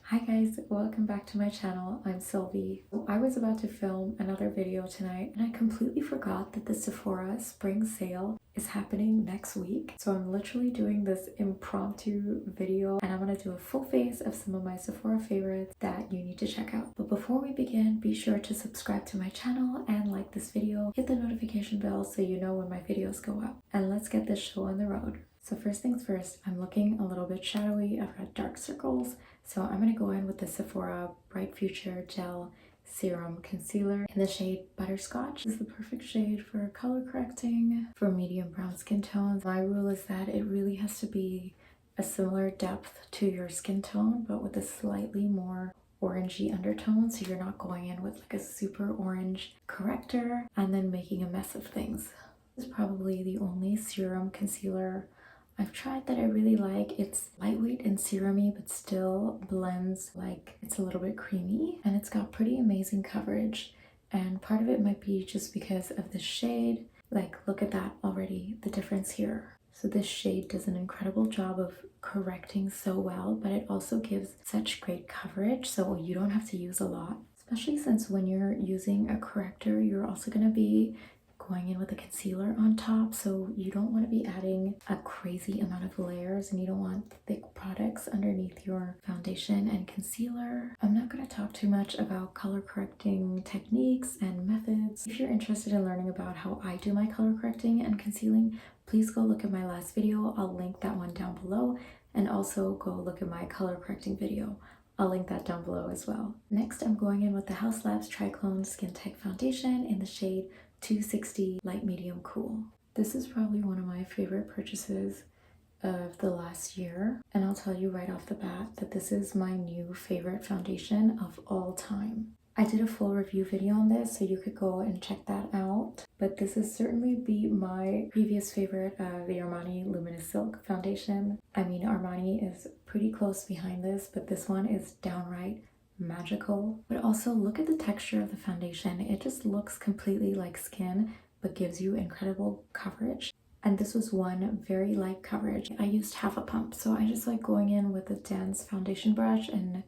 Hi guys, welcome back to my channel. I'm Sylvie. I was about to film another video tonight and I completely forgot that the Sephora spring sale is happening next week. So I'm literally doing this impromptu video and I'm gonna do a full face of some of my Sephora favorites that you need to check out. But before we begin, be sure to subscribe to my channel and like this video. Hit the notification bell so you know when my videos go up. And let's get this show on the road. So first things first, I'm looking a little bit shadowy. I've got dark circles. So I'm going to go in with the Sephora Bright Future Gel Serum Concealer in the shade Butterscotch. This is the perfect shade for color correcting for medium brown skin tones. My rule is that it really has to be a similar depth to your skin tone, but with a slightly more orangey undertone, so you're not going in with like a super orange corrector and then making a mess of things. This is probably the only serum concealer I've tried that I really like. It's lightweight and serumy, but still blends like it's a little bit creamy, and it's got pretty amazing coverage. And part of it might be just because of the shade. Like, look at that already, the difference here. So this shade does an incredible job of correcting so well, but it also gives such great coverage, so you don't have to use a lot. Especially since when you're using a corrector, you're also going to be going in with a concealer on top, so you don't want to be adding a crazy amount of layers and you don't want thick products underneath your foundation and concealer. I'm not going to talk too much about color correcting techniques and methods. If you're interested in learning about how I do my color correcting and concealing, please go look at my last video. I'll link that one down below, and also go look at my color correcting video. I'll link that down below as well. Next, I'm going in with the Haus Labs Triclone Skin Tech Foundation in the shade 260 Light Medium Cool. This is probably one of my favorite purchases of the last year, and I'll tell you right off the bat that this is my new favorite foundation of all time. I did a full review video on this, so you could go and check that out, but this has certainly beat my previous favorite, the Armani Luminous Silk foundation. I mean, Armani is pretty close behind this, but this one is downright magical. But also look at the texture of the foundation. It just looks completely like skin, but gives you incredible coverage. And this was one very light coverage. I used half a pump, so I just like going in with a dense foundation brush and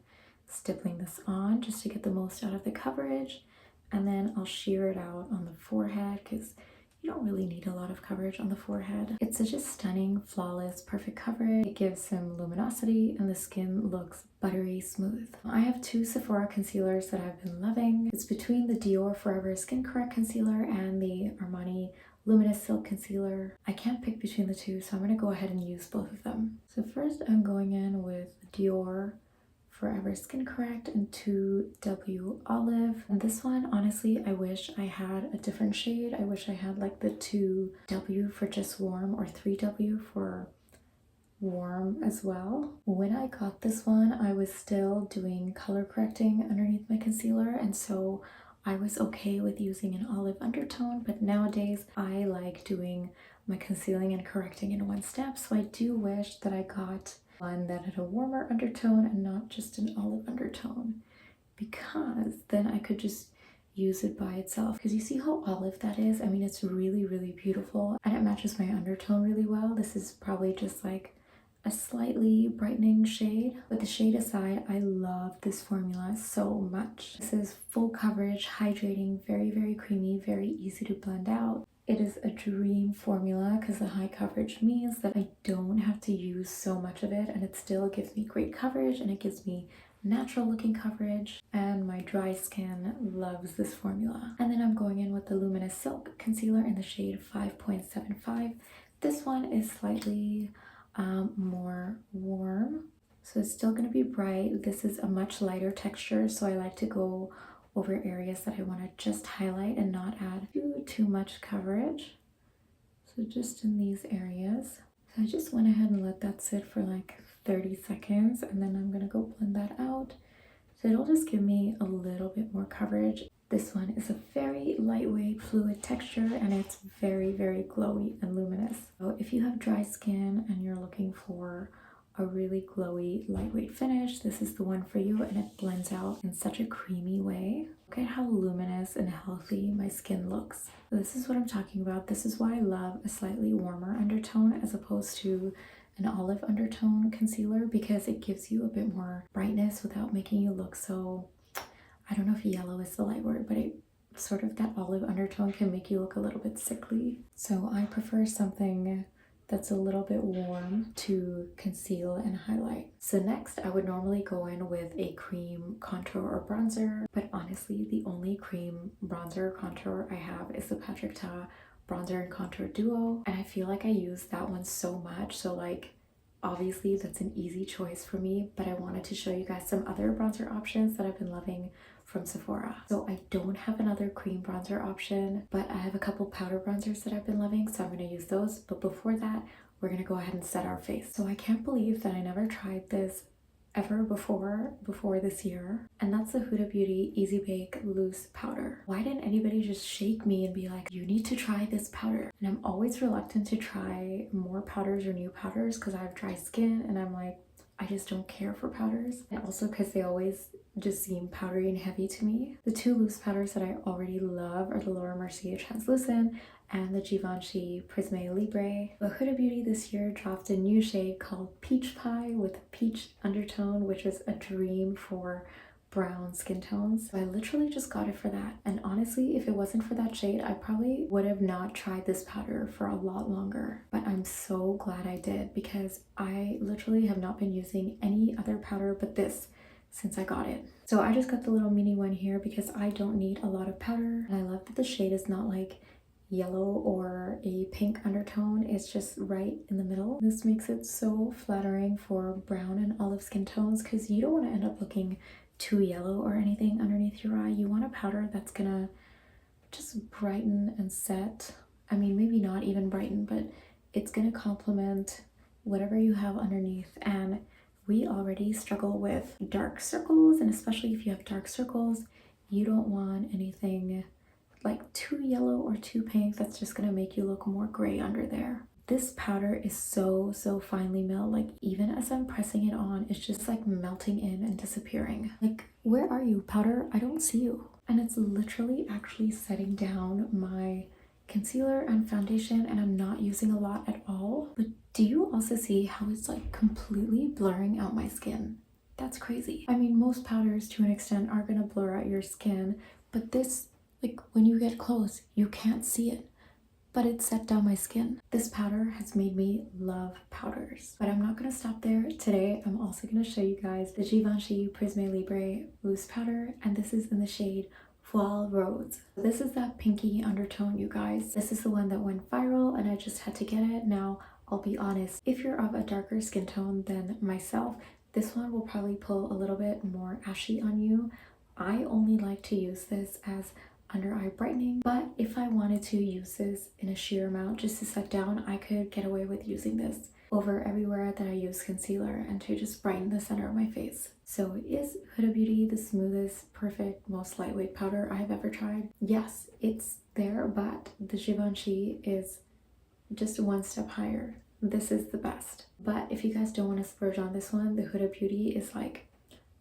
stippling this on just to get the most out of the coverage. And then I'll sheer it out on the forehead because you don't really need a lot of coverage on the forehead. It's such a stunning, flawless, perfect coverage. It gives some luminosity and the skin looks buttery smooth. I have two Sephora concealers that I've been loving. It's between the Dior Forever Skin Correct Concealer and the Armani Luminous Silk Concealer. I can't pick between the two, so I'm going to go ahead and use both of them. So first I'm going in with Dior Forever Skin Correct in 2W Olive. And this one, honestly, I wish I had a different shade. I wish I had like the 2W for just warm or 3W for warm as well. When I got this one, I was still doing color correcting underneath my concealer, and so I was okay with using an olive undertone, but nowadays I like doing my concealing and correcting in one step, so I do wish that I got one that had a warmer undertone and not just an olive undertone, because then I could just use it by itself. Because you see how olive that is? I mean, it's really, really beautiful and it matches my undertone really well. This is probably just like a slightly brightening shade. But the shade aside, I love this formula so much. This is full coverage, hydrating, very, very creamy, very easy to blend out. It is a dream formula because the high coverage means that I don't have to use so much of it, and it still gives me great coverage and it gives me natural looking coverage, and my dry skin loves this formula. And then I'm going in with the Luminous Silk Concealer in the shade 5.75. This one is slightly more warm, so it's still going to be bright. This is a much lighter texture, so I like to go over areas that I want to just highlight and not add too much coverage. So just in these areas. So I just went ahead and let that sit for like 30 seconds, and then I'm going to go blend that out. So it'll just give me a little bit more coverage. This one is a very lightweight fluid texture, and it's very, very glowy and luminous. So if you have dry skin and you're looking for a really glowy, lightweight finish, this is the one for you, and it blends out in such a creamy way. Look at how luminous and healthy my skin looks. So this is what I'm talking about. This is why I love a slightly warmer undertone as opposed to an olive undertone concealer because it gives you a bit more brightness without making you look so, I don't know if yellow is the right word, but it sort of, that olive undertone can make you look a little bit sickly. So I prefer something that's a little bit warm to conceal and highlight. So next I would normally go in with a cream contour or bronzer, but honestly the only cream bronzer or contour I have is the Patrick Ta bronzer and contour duo, and I feel like I use that one so much, so like obviously that's an easy choice for me, but I wanted to show you guys some other bronzer options that I've been loving from Sephora. So I don't have another cream bronzer option, but I have a couple powder bronzers that I've been loving, so I'm going to use those. But before that, we're going to go ahead and set our face. So I can't believe that I never tried this ever before this year, and that's the Huda Beauty Easy Bake Loose Powder. Why didn't anybody just shake me and be like, you need to try this powder? And I'm always reluctant to try more powders or new powders because I have dry skin and I'm like, I just don't care for powders, and also because they always just seem powdery and heavy to me. The two loose powders that I already love are the Laura Mercier Translucent and the Givenchy Prisme Libre. But Huda Beauty this year dropped a new shade called Peach Pie with peach undertone, which is a dream for brown skin tones. So I literally just got it for that, and honestly if it wasn't for that shade I probably would have not tried this powder for a lot longer, but I'm so glad I did because I literally have not been using any other powder but this since I got it. So I just got the little mini one here because I don't need a lot of powder, and I love that the shade is not like yellow or a pink undertone, it's just right in the middle. This makes it so flattering for brown and olive skin tones because you don't want to end up looking too yellow or anything underneath your eye. You want a powder that's gonna just brighten and set. I mean, maybe not even brighten, but it's gonna complement whatever you have underneath. And we already struggle with dark circles, and especially if you have dark circles, you don't want anything like too yellow or too pink that's just gonna make you look more gray under there. This powder is so finely milled, like even as I'm pressing it on, it's just like melting in and disappearing. Like, where are you, powder? I don't see you. And it's literally actually setting down my concealer and foundation, and I'm not using a lot at all. But do you also see how it's like completely blurring out my skin? That's crazy. I mean, most powders to an extent are gonna blur out your skin, but this, like when you get close, you can't see it, but it set down my skin. This powder has made me love powders. But I'm not gonna stop there. Today, I'm also gonna show you guys the Givenchy Prisme Libre Loose Powder, and this is in the shade Voile Rose. This is that pinky undertone, you guys. This is the one that went viral, and I just had to get it. Now, I'll be honest, if you're of a darker skin tone than myself, this one will probably pull a little bit more ashy on you. I only like to use this as under eye brightening, but if I wanted to use this in a sheer amount just to set down, I could get away with using this over everywhere that I use concealer and to just brighten the center of my face. So is Huda Beauty the smoothest, perfect, most lightweight powder I have ever tried? Yes, it's there, but the Givenchy is just one step higher. This is the best. But if you guys don't want to splurge on this one, the Huda Beauty is like,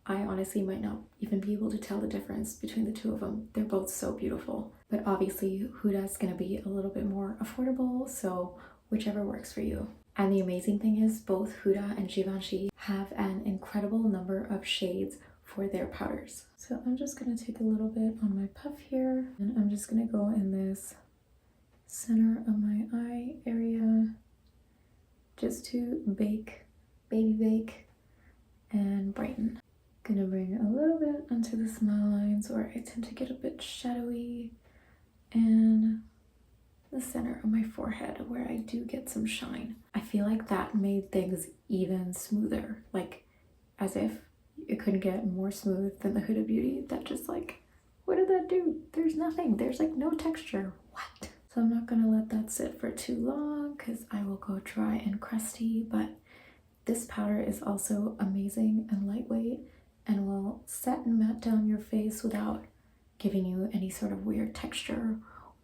I honestly might not even be able to tell the difference between the two of them. They're both so beautiful. But obviously, Huda's gonna be a little bit more affordable, so whichever works for you. And the amazing thing is both Huda and Givenchy have an incredible number of shades for their powders. So I'm just gonna take a little bit on my puff here, and I'm just gonna go in this center of my eye area just to baby bake and brighten. Gonna bring a little bit onto the smile lines where I tend to get a bit shadowy, and the center of my forehead where I do get some shine. I feel like that made things even smoother, like as if it couldn't get more smooth than the Huda Beauty. That just like, what did that do? There's nothing, there's like no texture. What? So I'm not gonna let that sit for too long because I will go dry and crusty, but this powder is also amazing and lightweight and will set and matte down your face without giving you any sort of weird texture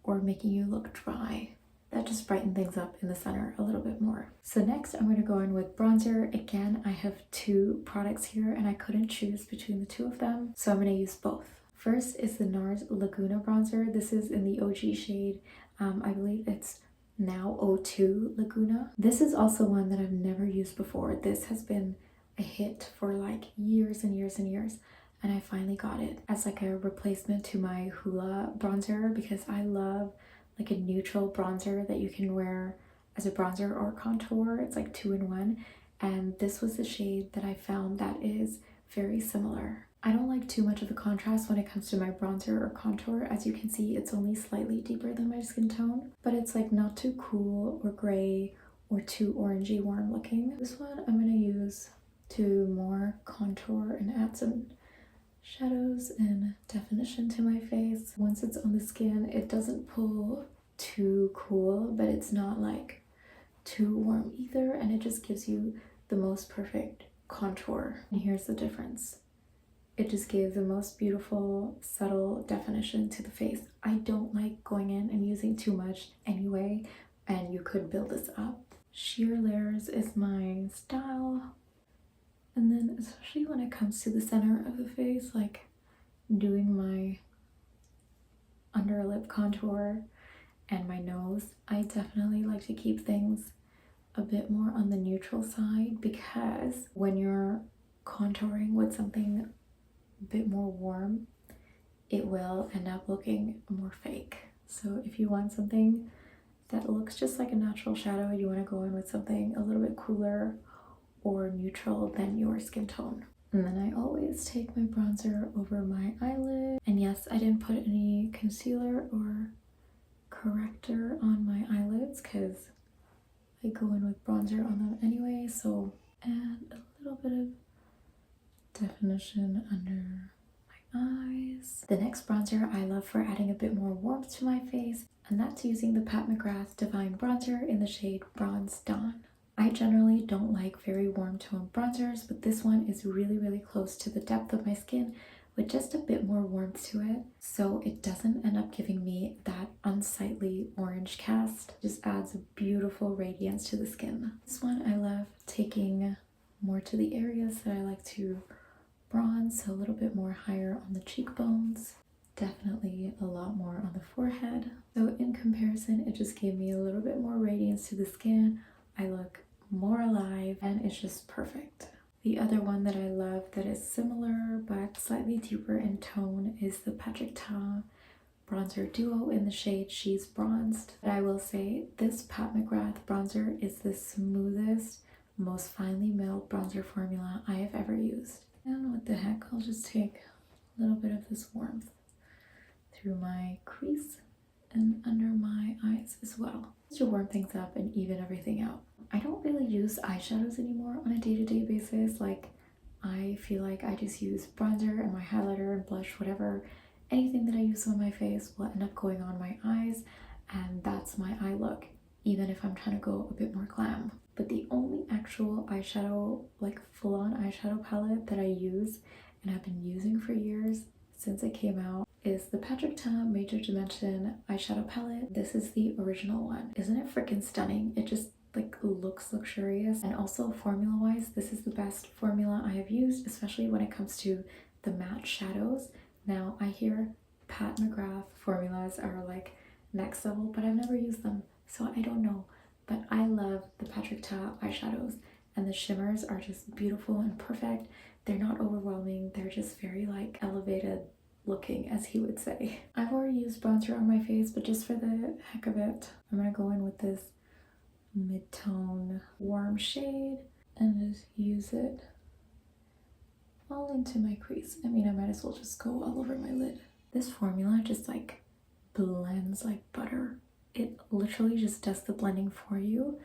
or making you look dry. That just brightened things up in the center a little bit more. So next I'm going to go in with bronzer. Again, I have two products here and I couldn't choose between the two of them, so I'm going to use both. First is the NARS Laguna bronzer. This is in the OG shade. I believe it's Now 02 Laguna. This is also one that I've never used before. This has been a hit for like years and years and years, and I finally got it as like a replacement to my Hoola bronzer, because I love like a neutral bronzer that you can wear as a bronzer or contour. It's like 2-in-1, and this was the shade that I found that is very similar. I don't like too much of a contrast when it comes to my bronzer or contour. As you can see, it's only slightly deeper than my skin tone, but it's like not too cool or gray or too orangey warm looking. This one I'm gonna use to more contour and add some shadows and definition to my face. Once it's on the skin, it doesn't pull too cool, but it's not like too warm either, and it just gives you the most perfect contour. And here's the difference. It just gave the most beautiful, subtle definition to the face. I don't like going in and using too much anyway, and you could build this up. Sheer layers is my style. And then especially when it comes to the center of the face, like doing my under lip contour and my nose, I definitely like to keep things a bit more on the neutral side, because when you're contouring with something a bit more warm, it will end up looking more fake. So if you want something that looks just like a natural shadow, you want to go in with something a little bit cooler or neutral than your skin tone. And then I always take my bronzer over my eyelid. And yes, I didn't put any concealer or corrector on my eyelids because I go in with bronzer on them anyway. So add a little bit of definition under my eyes. The next bronzer I love for adding a bit more warmth to my face, and that's using the Pat McGrath Divine Bronzer in the shade Bronze Dawn. I generally don't like very warm tone bronzers, but this one is really close to the depth of my skin with just a bit more warmth to it, so it doesn't end up giving me that unsightly orange cast. It just adds a beautiful radiance to the skin. This one I love taking more to the areas that I like to bronze, so a little bit more higher on the cheekbones, definitely a lot more on the forehead. So in comparison, it just gave me a little bit more radiance to the skin. I look more alive, and it's just perfect. The other one that I love that is similar but slightly deeper in tone is the Patrick Ta Bronzer Duo in the shade She's Bronzed. But I will say this Pat McGrath bronzer is the smoothest, most finely milled bronzer formula I have ever used. And what the heck, I'll just take a little bit of this warmth through my crease and under my eyes as well, just to warm things up and even everything out. I don't really use eyeshadows anymore on a day-to-day basis. Like, I feel like I just use bronzer and my highlighter and blush, whatever. Anything that I use on my face will end up going on my eyes, and that's my eye look, even if I'm trying to go a bit more glam. But the only actual eyeshadow, like full-on eyeshadow palette that I use and have been using for years since it came out, is the Patrick Ta Major Dimension eyeshadow palette. This is the original one. Isn't it freaking stunning? It just like looks luxurious, and also formula wise, this is the best formula I have used, especially when it comes to the matte shadows. Now I hear Pat McGrath formulas are like next level, but I've never used them, so I don't know. But I love the Patrick Ta eyeshadows, and the shimmers are just beautiful and perfect. They're not overwhelming, they're just very like elevated looking, as he would say. I've already used bronzer on my face, but just for the heck of it, I'm gonna go in with this mid-tone warm shade and just use it all into my crease. I mean, I might as well just go all over my lid. This formula just like blends like butter. It literally just does the blending for you,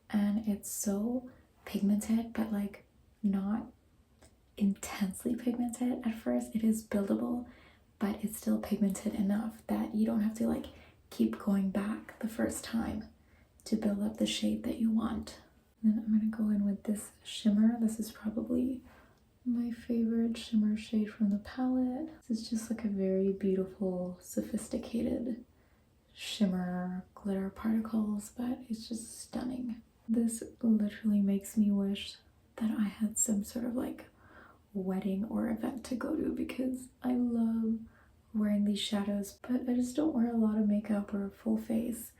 and it's so pigmented, but like not intensely pigmented at first. It is buildable, but it's still pigmented enough that you don't have to like keep going back the first time to build up the shade that you want. And then I'm gonna go in with this shimmer. This is probably my favorite shimmer shade from the palette. This is just like a very beautiful, sophisticated shimmer glitter particles, but it's just stunning. This literally makes me wish that I had some sort of like wedding or event to go to, because I love wearing these shadows, but I just don't wear a lot of makeup or a full face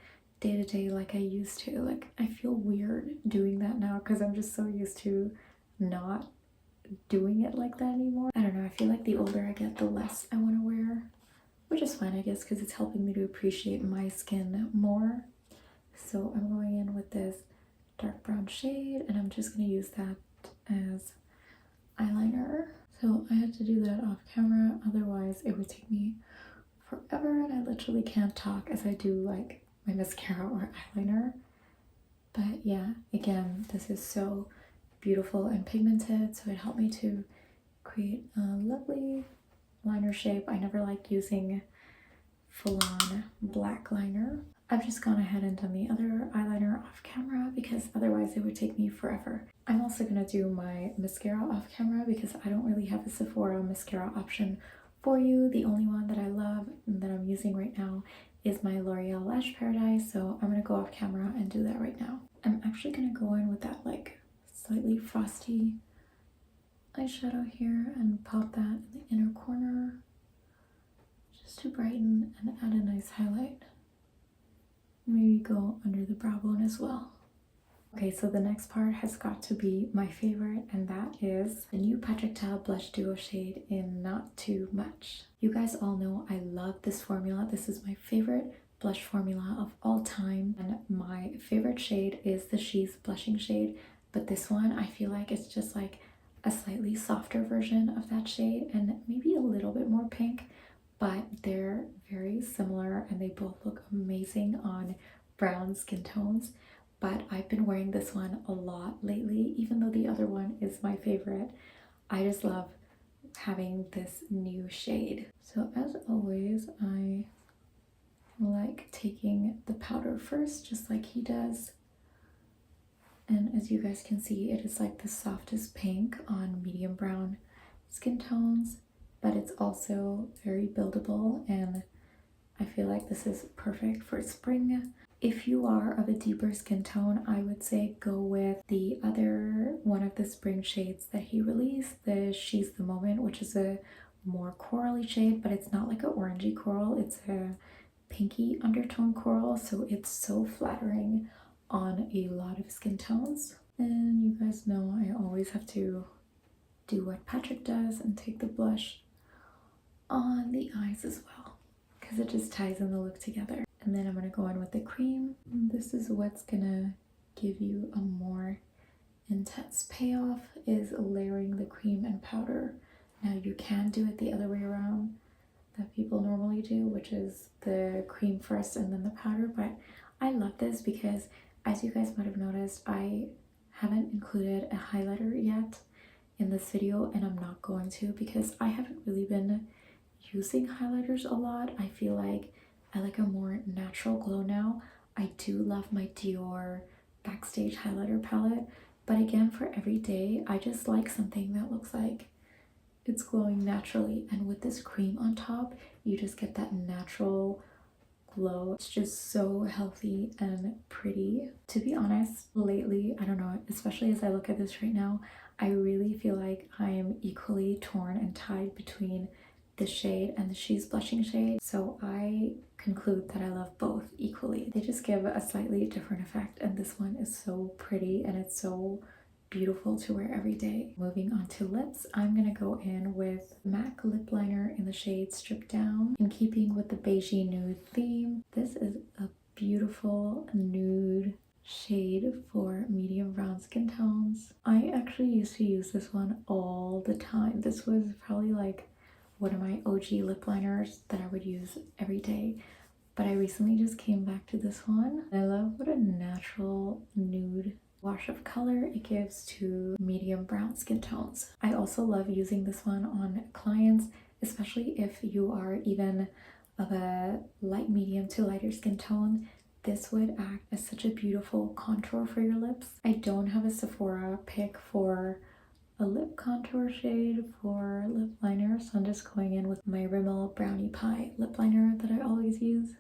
day to day like I used to. Like, I feel weird doing that now because I'm just so used to not doing it like that anymore. I don't know, I feel like the older I get, the less I want to wear, which is fine, I guess, because it's helping me to appreciate my skin more. So I'm going in with this dark brown shade, and I'm just going to use that as eyeliner. So I had to do that off camera, otherwise it would take me forever, and I literally can't talk as I do like my mascara or eyeliner. But yeah, again, this is so beautiful and pigmented, so it helped me to create a lovely liner shape. I never like using full-on black liner. I've just gone ahead and done the other eyeliner off camera because otherwise it would take me forever. I'm also gonna do my mascara off camera because I don't really have a Sephora mascara option for you. The only one that I love and that I'm using right now is my L'Oreal Lash Paradise, so I'm gonna go off camera and do that right now. I'm actually gonna go in with that like slightly frosty eyeshadow here and pop that in the inner corner just to brighten and add a nice highlight. Maybe go under the brow bone as well. Okay, so the next part has got to be my favorite, and that is the new Patrick Ta Blush Duo shade in Not Too Much. You guys all know I love this formula. This is my favorite blush formula of all time, and my favorite shade is the She's Blushing shade, but this one I feel like it's just like a slightly softer version of that shade and maybe a little bit more pink, but they're very similar and they both look amazing on brown skin tones. But I've been wearing this one a lot lately, even though the other one is my favorite. I just love having this new shade. So as always, I like taking the powder first, just like he does. And as you guys can see, it is like the softest pink on medium brown skin tones, but it's also very buildable, and I feel like this is perfect for spring. If you are of a deeper skin tone, I would say go with the other one of the spring shades that he released, the She's the Moment, which is a more corally shade, but it's not like an orangey coral, it's a pinky undertone coral, so it's so flattering on a lot of skin tones. And you guys know I always have to do what Patrick does and take the blush on the eyes as well, because it just ties in the look together. And then I'm going to go in with the cream. This is what's gonna give you a more intense payoff, is layering the cream and powder. Now you can do it the other way around that people normally do, which is the cream first and then the powder, but I love this because, as you guys might have noticed, I haven't included a highlighter yet in this video, and I'm not going to because I haven't really been using highlighters a lot. I feel like I like a more natural glow now. I do love my Dior Backstage highlighter palette, but again, for every day, I just like something that looks like it's glowing naturally, and with this cream on top, you just get that natural glow. It's just so healthy and pretty. To be honest, lately, I don't know, especially as I look at this right now, I really feel like I am equally torn and tied between this shade and the She's Blushing shade, so I conclude that I love both equally. They just give a slightly different effect, and this one is so pretty and it's so beautiful to wear every day. Moving on to lips, I'm gonna go in with MAC lip liner in the shade Strip Down. In keeping with the beige nude theme, this is a beautiful nude shade for medium brown skin tones. I actually used to use this one all the time. This was probably like one of my OG lip liners that I would use every day, but I recently just came back to this one. I love what a natural nude wash of color it gives to medium brown skin tones. I also love using this one on clients, especially if you are even of a light medium to lighter skin tone. This would act as such a beautiful contour for your lips. I don't have a Sephora pick for a lip contour shade for lip liner, so I'm just going in with my Rimmel Brownie Pie lip liner that I always use.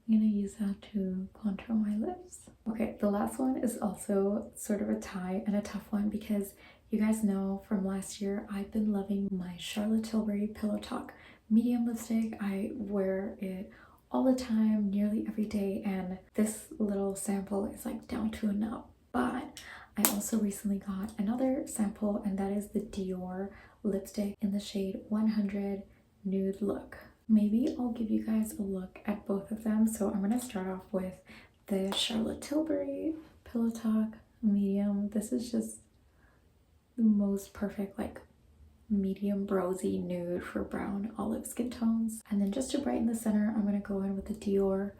I'm gonna use that to contour my lips. Okay, the last one is also sort of a tie and a tough one because you guys know from last year I've been loving my Charlotte Tilbury Pillow Talk medium lipstick. I wear it all the time, nearly every day, and this little sample is like down to a nub. But I also recently got another sample, and that is the Dior lipstick in the shade 100 Nude Look. Maybe I'll give you guys a look at both of them. So I'm gonna start off with the Charlotte Tilbury Pillow Talk medium. This is just the most perfect like medium rosy nude for brown olive skin tones. And then just to brighten the center, I'm gonna go in with the Dior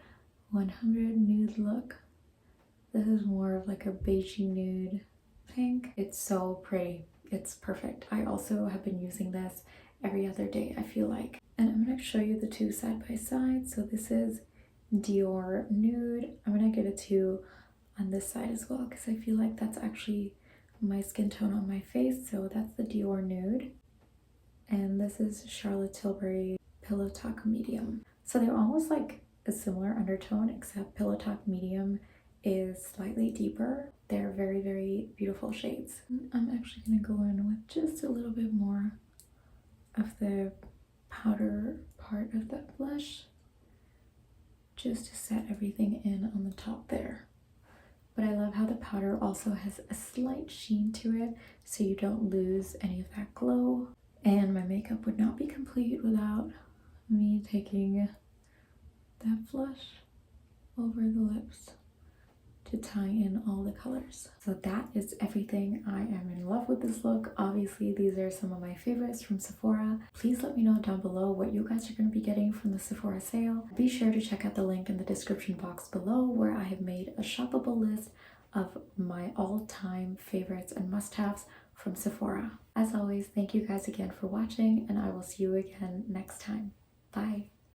100 Nude Look. This is more of like a beigey nude pink. It's so pretty. It's perfect. I also have been using this every other day, I feel like. And I'm gonna show you the two side by side. So this is Dior Nude. I'm gonna get a 2 on this side as well because I feel like that's actually my skin tone on my face. So that's the Dior Nude. And this is Charlotte Tilbury Pillow Talk Medium. So they're almost like a similar undertone, except Pillow Talk Medium is slightly deeper. They're very, very beautiful shades. I'm actually gonna go in with just a little bit more of the powder part of that blush, just to set everything in on the top there. But I love how the powder also has a slight sheen to it, so you don't lose any of that glow. And my makeup would not be complete without me taking that blush over the lips to tie in all the colors. So that is everything. I am in love with this look. Obviously, these are some of my favorites from Sephora. Please let me know down below what you guys are going to be getting from the Sephora sale. Be sure to check out the link in the description box below where I have made a shoppable list of my all-time favorites and must-haves from Sephora. As always, thank you guys again for watching, and I will see you again next time. Bye.